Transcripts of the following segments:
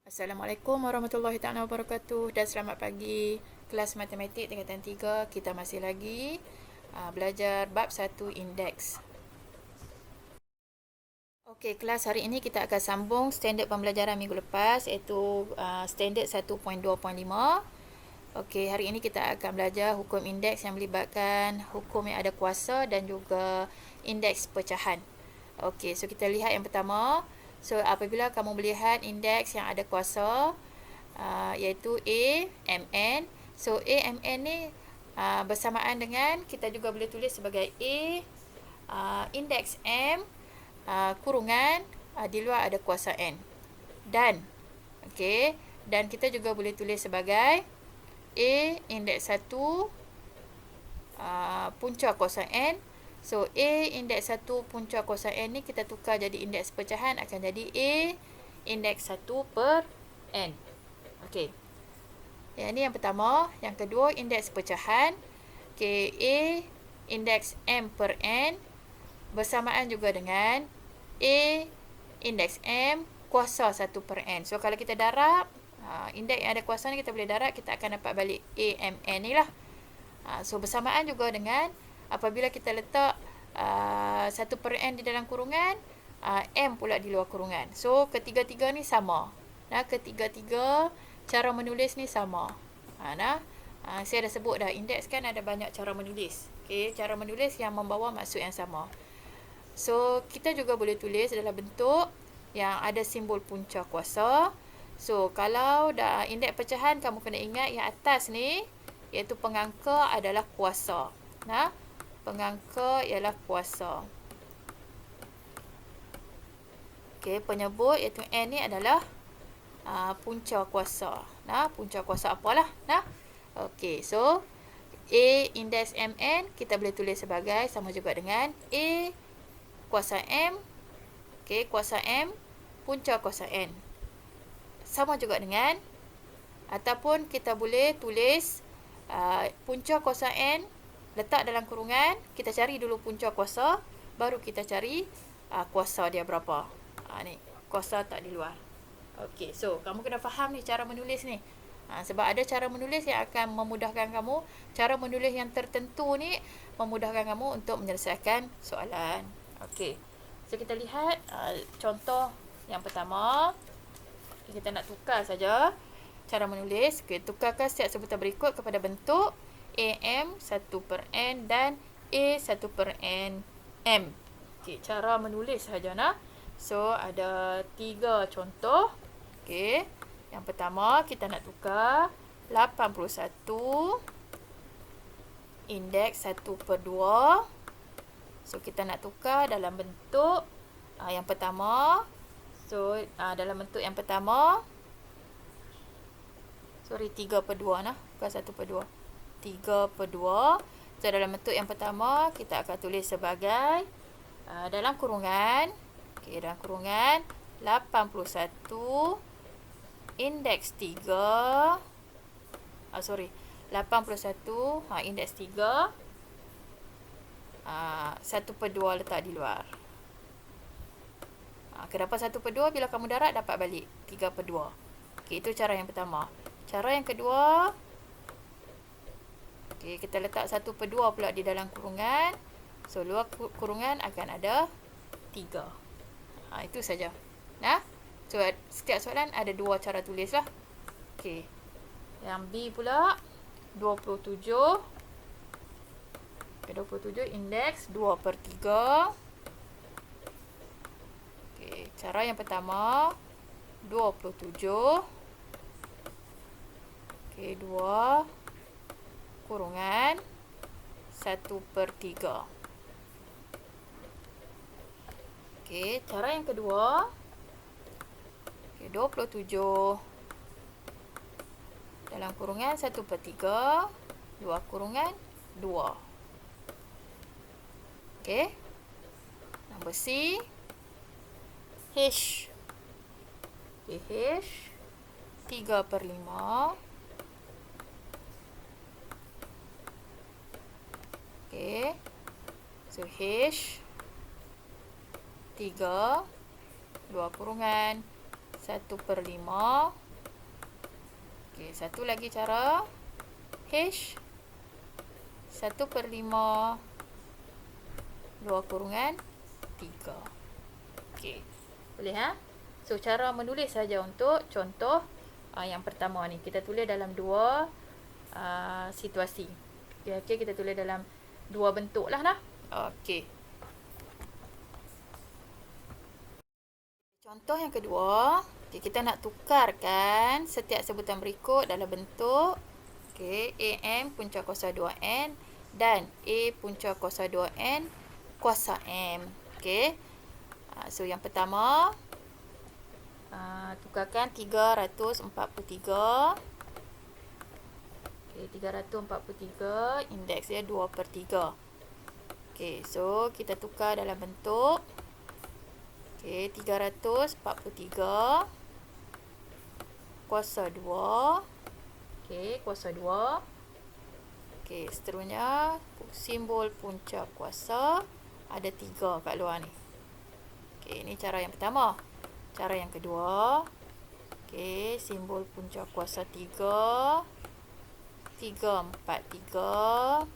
Assalamualaikum warahmatullahi taala wabarakatuh dan selamat pagi. Kelas matematik tingkatan 3 kita masih lagi belajar bab 1 indeks. Okey, kelas hari ini kita akan sambung standard pembelajaran minggu lepas iaitu standard 1.2.5. Okey, hari ini kita akan belajar hukum indeks yang melibatkan hukum yang ada kuasa dan juga indeks pecahan. Okey, so kita lihat yang pertama. So, apabila kamu melihat indeks yang ada kuasa, iaitu A, MN. So, A, MN ni bersamaan dengan, kita juga boleh tulis sebagai A, indeks M, kurungan, di luar ada kuasa N. Dan, okey, dan kita juga boleh tulis sebagai A, indeks 1, punca kuasa N. So, A indeks 1 punca kuasa N ni kita tukar jadi indeks pecahan akan jadi A indeks 1 per N. Okey. Yang ni yang pertama. Yang kedua, indeks pecahan. Okey, A indeks M per N bersamaan juga dengan A indeks M kuasa 1 per N. So, kalau kita darab, indeks yang ada kuasa ni kita boleh darab, kita akan dapat balik AMN ni lah. So, bersamaan juga dengan apabila kita letak 1 per N di dalam kurungan, M pula di luar kurungan. So, ketiga-tiga ni sama. Ketiga-tiga cara menulis ni sama. Saya dah sebut dah, indeks kan ada banyak cara menulis. Okay, cara menulis yang membawa maksud yang sama. So, kita juga boleh tulis dalam bentuk yang ada simbol punca kuasa. So, kalau dah indeks pecahan, kamu kena ingat yang atas ni, iaitu pengangka adalah kuasa. Pengangka ialah kuasa. Okey, penyebut iaitu N ni adalah punca kuasa. Punca kuasa apalah. Okey, so A indeks MN kita boleh tulis sebagai sama juga dengan A kuasa M. Okey, kuasa M punca kuasa N. Sama juga dengan, ataupun kita boleh tulis punca kuasa N letak dalam kurungan, kita cari dulu punca kuasa, baru kita cari kuasa dia berapa. Ni, kuasa tak di luar. Okey, so kamu kena faham ni cara menulis ni. Sebab ada cara menulis yang akan memudahkan kamu. Cara menulis yang tertentu ni memudahkan kamu untuk menyelesaikan soalan. Okey, so kita lihat contoh yang pertama. Kita nak tukar saja cara menulis. Okay, tukarkan setiap sebutan berikut kepada bentuk AM 1 per N dan A 1 per N M. Okay, cara menulis saja So, ada 3 contoh. Okay, yang pertama kita nak tukar 81 indeks 1 per 2. So, kita nak tukar dalam bentuk yang pertama. So, dalam bentuk yang pertama, 3 per 2 bukan 1 per 2. 3 per 2. So, dalam bentuk yang pertama, kita akan tulis sebagai dalam kurungan. Okey, dalam kurungan 81 indeks 3. 81 indeks 3. 1 per 2 letak di luar. Kenapa 1 per 2? Bila kamu darab, dapat balik 3 per 2. Okey, itu cara yang pertama. Cara yang kedua, okey, kita letak 1 per 2 pula di dalam kurungan. So, luar kurungan akan ada 3. Itu saja. So, setiap soalan ada 2 cara tulis lah. Okey. Yang B pula, 27. Okay, 27 indeks 2 per 3. Okey, cara yang pertama, 27. Okey, 2 kurungan 1 per 3. Okey, cara yang kedua. Okey, 27 dalam kurungan 1 per 3. 2 kurungan 2. Okey. Nombor C. H. Okay, H. 3 per 5. Okey. So, H 3, 2 kurungan 1/5. Okey, satu lagi cara. H 1/5 2 kurungan 3. Okey. Boleh So cara menulis saja untuk contoh yang pertama ni. Kita tulis dalam dua situasi. Okey, kita tulis dalam dua bentuk lah nah. Okey. Contoh yang kedua, kita nak tukarkan setiap sebutan berikut dalam bentuk AM punca kuasa 2N dan A punca kuasa 2N kuasa M. So yang pertama, tukarkan 343. 343, indeks dia 2/3. So kita tukar dalam bentuk 343 kuasa 2. Kuasa 2. Seterusnya simbol punca kuasa ada 3 kat luar ni. Ini cara yang pertama. Cara yang kedua, simbol punca kuasa 3. 343.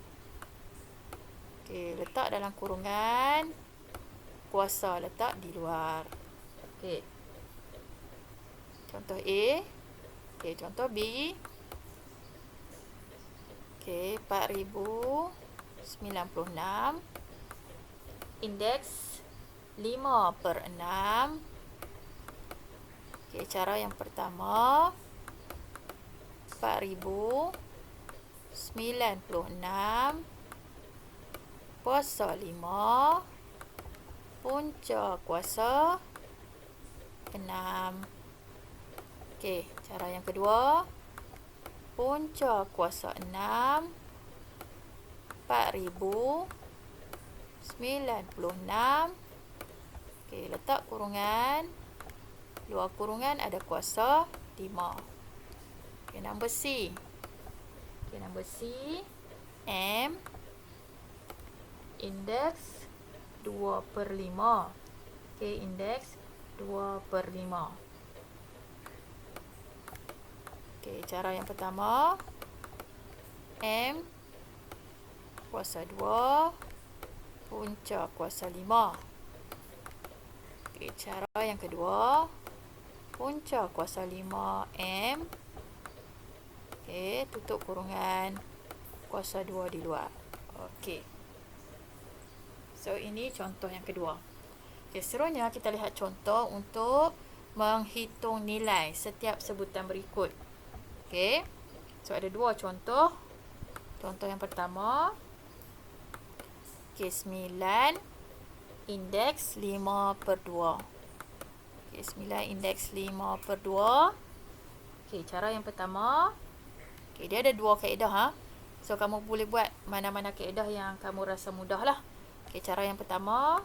Letak dalam kurungan, kuasa letak di luar. Contoh A. Contoh B. 4096. Indeks 5/6. Cara yang pertama, 4096 kuasa 5 punca kuasa 6. Cara yang kedua, punca kuasa 6 4096. Letak kurungan, luar kurungan ada kuasa 5. Nombor C. Nombor C, M indeks 2/5. Indeks 2/5. Cara yang pertama, M kuasa 2 punca kuasa 5. Cara yang kedua, punca kuasa 5 M. Tutup kurungan, kuasa 2 di luar. So ini contoh yang kedua. Seterusnya kita lihat contoh untuk menghitung nilai setiap sebutan berikut. So ada dua contoh. Contoh yang pertama, 9 indeks 5/2. 9 indeks 5/2. Cara yang pertama, dia ada dua kaedah. So kamu boleh buat mana-mana kaedah yang kamu rasa mudah lah. Cara yang pertama,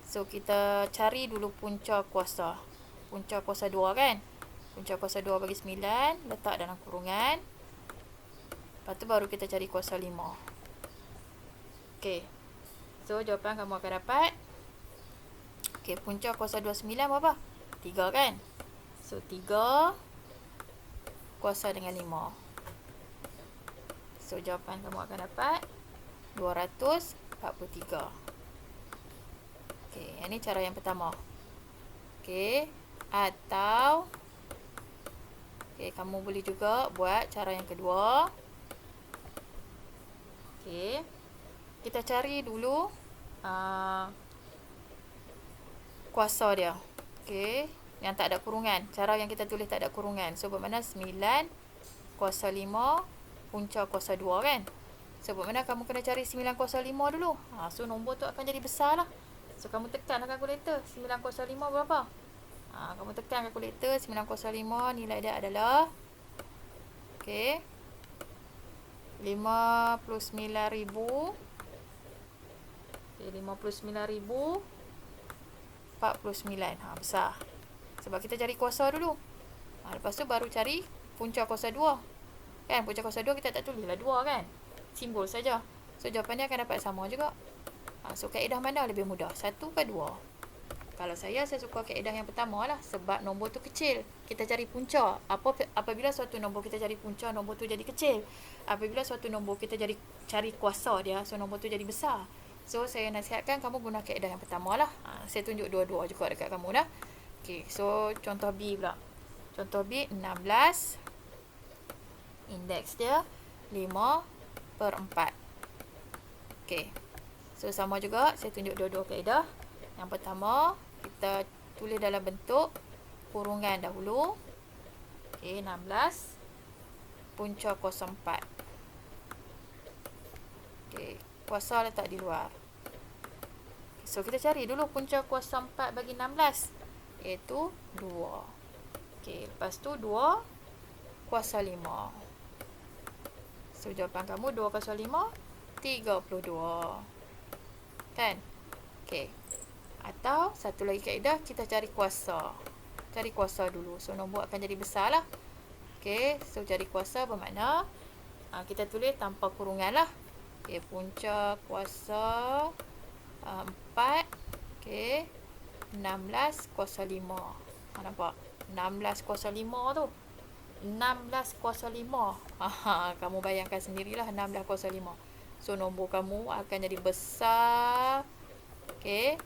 so kita cari dulu punca kuasa. Punca kuasa 2 kan. Punca kuasa 2 bagi 9, letak dalam kurungan. Lepas tu baru kita cari kuasa 5. So jawapan kamu akan dapat, punca kuasa 29 berapa? 3 kan. So 3 kuasa dengan 5. So jawapan kamu akan dapat 243. Yang ni cara yang pertama. Atau kamu boleh juga buat cara yang kedua. Kita cari dulu kuasa dia. Yang tak ada kurungan. Cara yang kita tulis tak ada kurungan. So bermakna 9 kuasa 5 punca kuasa 2 kan. So bermakna kamu kena cari 9 kuasa 5 dulu. So nombor tu akan jadi besar lah. So kamu tekanlah kalkulator. 9 kuasa 5 berapa? Kamu tekan kalkulator. 9 kuasa 5 nilai dia adalah 59,000. 59,049. Besar. Sebab kita cari kuasa dulu. Lepas tu baru cari punca kuasa 2. Kan, punca kuasa 2 kita tak tulis lah 2 kan. Simbol saja. So jawapan dia akan dapat sama juga. So kaedah mana lebih mudah? 1 ke 2? Kalau saya suka kaedah yang pertama lah. Sebab nombor tu kecil. Kita cari punca. Apabila suatu nombor kita cari punca, nombor tu jadi kecil. Apabila suatu nombor kita cari kuasa dia, so nombor tu jadi besar. So, saya nasihatkan kamu guna kaedah yang pertama lah. Saya tunjuk dua-dua juga dekat kamu dah. Okay, so contoh B pula. Contoh B, 16. Indeks dia 5/4. Okay. So, sama juga. Saya tunjuk dua-dua kaedah. Yang pertama, kita tulis dalam bentuk kurungan dahulu. Okay, 16. Punca kuasa 4. Okay, kuasa letak di luar. So, kita cari dulu punca kuasa 4 bagi 16. Iaitu 2. Okay, lepas tu 2 kuasa 5. So, jawapan kamu 2 kuasa 5, 32. Kan? Okay. Atau satu lagi kaedah, kita cari kuasa. Cari kuasa dulu. So, nombor akan jadi besar lah. Okay. So, cari kuasa bermakna kita tulis tanpa kurungan lah. Okay. Punca kuasa 4. Okay. 16 kuasa 5. Nampak? 16 kuasa 5 tu. 16 kuasa 5. Kamu bayangkan sendirilah 16 kuasa 5. So, nombor kamu akan jadi besar. Okay.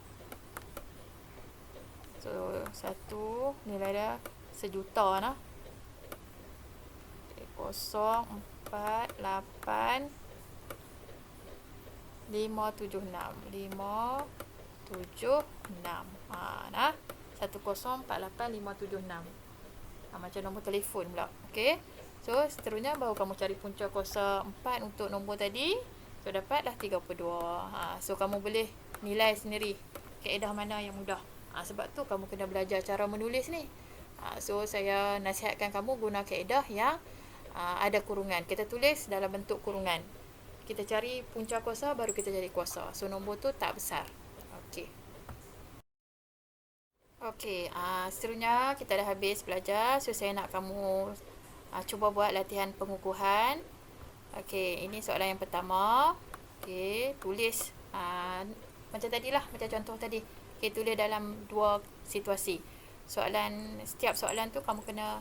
So, satu nilai dia 1,000,000 lah. Okay, 0, 4, 8, 5, 7, 6. 5, 7, 6. Nah. 10, 4, 8, 5, 7, 6. Macam nombor telefon pula. Okay. So, seterusnya baru kamu cari punca kuasa 4 untuk nombor tadi. So, dapatlah 32. So, kamu boleh nilai sendiri kaedah mana yang mudah. Sebab tu kamu kena belajar cara menulis ni. So, saya nasihatkan kamu guna kaedah yang ada kurungan. Kita tulis dalam bentuk kurungan. Kita cari punca kuasa, baru kita cari kuasa. So, nombor tu tak besar. Okey. Okey, seterusnya kita dah habis belajar. So, saya nak kamu cuba buat latihan pengukuhan. Okey, ini soalan yang pertama. Okey, tulis macam tadilah, macam contoh tadi. Okey, tulis dalam dua situasi. Setiap soalan tu kamu kena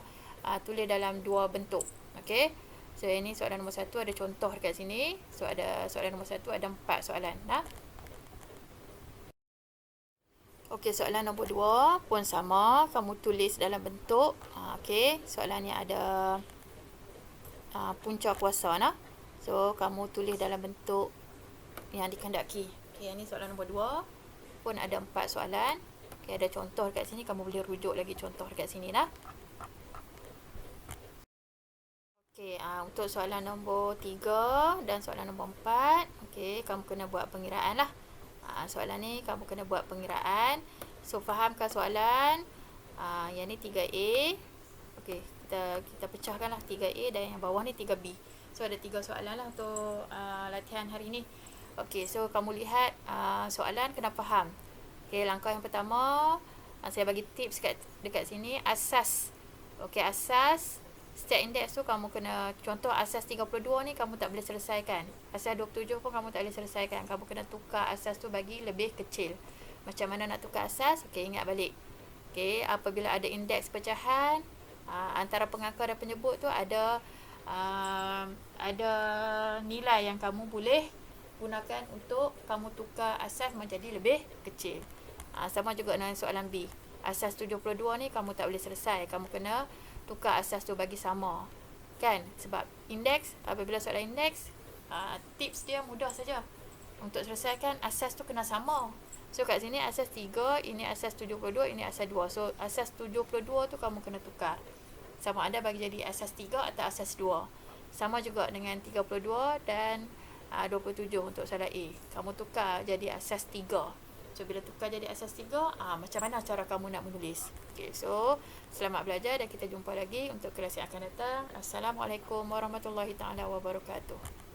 tulis dalam dua bentuk. Okey. So, ini soalan nombor 1 ada contoh dekat sini. So, ada soalan nombor 1 ada 4 soalan. Okey, soalan nombor 2 pun sama. Kamu tulis dalam bentuk. Okey, soalan yang ada punca kuasa. So, kamu tulis dalam bentuk yang dikehendaki. Okey, ini soalan nombor 2 pun ada 4 soalan. Okey, ada contoh dekat sini. Kamu boleh rujuk lagi contoh dekat sini. Okey, untuk soalan nombor 3 dan soalan nombor 4. Okey, kamu kena buat pengiraan lah. Soalan ni kamu kena buat pengiraan. So, fahamkan soalan. Yang ni 3A. Okey, kita pecahkanlah 3A dan yang bawah ni 3B. So, ada 3 soalan lah untuk latihan hari ni. Okey, so kamu lihat soalan kena faham. Okey, langkah yang pertama, saya bagi tips dekat sini. Asas. Okey, asas. Setiap indeks tu kamu kena, contoh asas 32 ni kamu tak boleh selesaikan. Asas 27 pun kamu tak boleh selesaikan. Kamu kena tukar asas tu bagi lebih kecil. Macam mana nak tukar asas? Okey, ingat balik. Okey, apabila ada indeks pecahan, antara pengangka dan penyebut tu ada nilai yang kamu boleh gunakan untuk kamu tukar asas menjadi lebih kecil. Sama juga dengan soalan B. Asas 72 ni kamu tak boleh selesai. Kamu kena tukar asas tu bagi sama. Kan? Sebab indeks, apabila soalan indeks, tips dia mudah saja. Untuk selesaikan, asas tu kena sama. So, kat sini asas 3, ini asas 72, ini asas 2. So, asas 72 tu kamu kena tukar. Sama ada bagi jadi asas 3 atau asas 2. Sama juga dengan 32 dan 27 untuk soalan A. Kamu tukar jadi asas 3. So, bila tukar jadi asas 3, macam mana cara kamu nak menulis? Okay, so, selamat belajar dan kita jumpa lagi untuk kelas yang akan datang. Assalamualaikum warahmatullahi taala wabarakatuh.